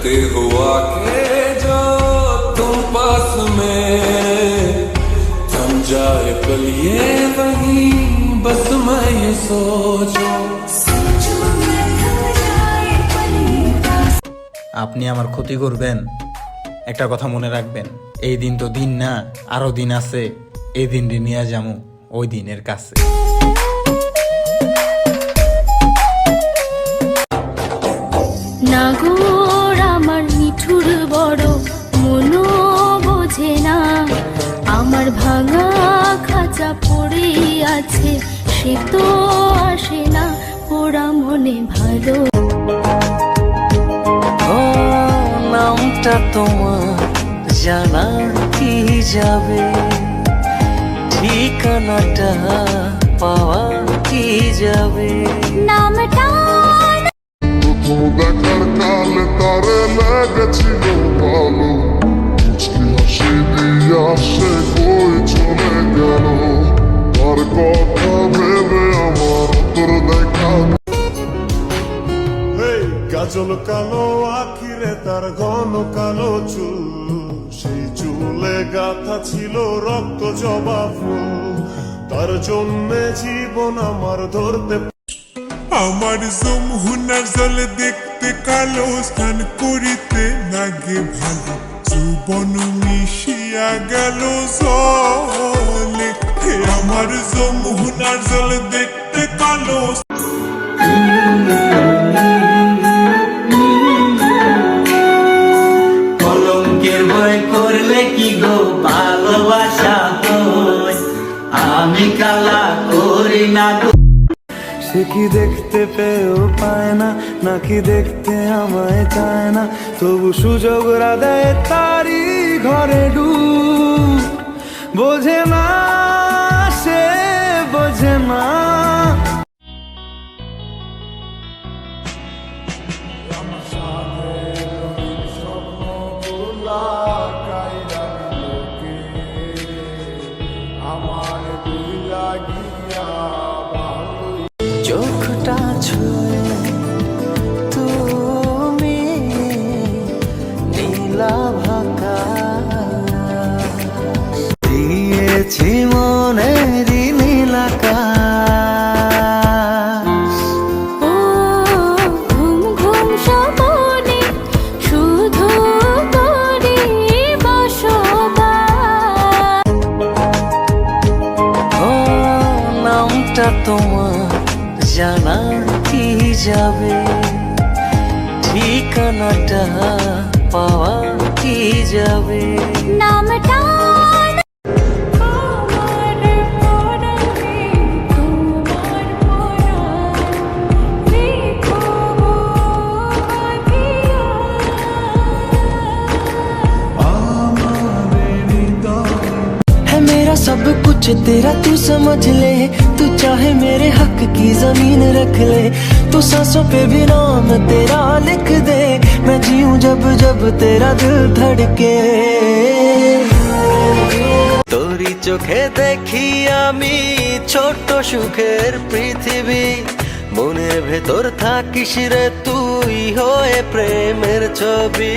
करते हो आके जो तुम पास में थम जाए पल ये वही बस मैं ये सोचूं। আপনি আমার ক্ষতি করবেন, একটা কথা মনে রাখবেন, এই দিন তো দিন না, আরো দিন আছে। এই দিনটি নিয়ে যাবো ওই দিনের কাছে। নাগর আমার মিঠুর বড় মনো বোঝে না, আমার ভাঙা খাঁচা পড়ে আছে সে তো আসে না, ওরা মনে ভালো। নামটা তোমার জানা কি যাবে, ঠিকানাটা পাওয়া কি যাবে। নামটা দেখার কালে তারে লেগেছিল ভালো, মুচকি হাসি দিয়া সে কই চলে গেল, তার কথা ভেবে আমার তোর দেখা। গাজল কালো আখিরে তার ঘন কালো চুল, সেই চুলে গাথা ছিল রক্ত জবা ফুল, তার জন্যে জীবন আমার ধরতে। আমার যমুনার জলে দেখতে কালো, স্নান করিতে লাগে ভালো, যৌবন মিশিয়া গেল জলে। আমার যমুনার জলে দেখতে কালো। কলঙ্কের ভয় করলে কি গো ভালোবাসা হয়, আমি কালা করি না গো। সে কি দেখতে পেয়েও পায় না, নাকি দেখতে আমায় চায় না, তবু সুযোগ দেয় তারি ঘরে ডুব। বোঝে না সে বোঝে না। চোখটা ছুঁয়ে তুমি নীলাভ আকাশ দিয়েছি মনের নীল আকাশ। ও ঘুম ঘুম স্বপনে শুধু তোরই বসবাস। ও নামটা তোমার জানা কি যাবে, ঠিকানাটা পাওয়া কি যাবে। নামটা सब कुछ तेरा तू समझ ले, तू चाहे मेरे हक की जमीन रख ले, तू सांसों पे भी नाम तेरा लिख दे, मैं जीऊं जब जब तेरा दिल धड़के। তোরি চোখে দেখি আমি ছোট্ট সুখের পৃথিবী, মনের ভেতর থাকিস রে তুই হয়ে প্রেমের ছবি।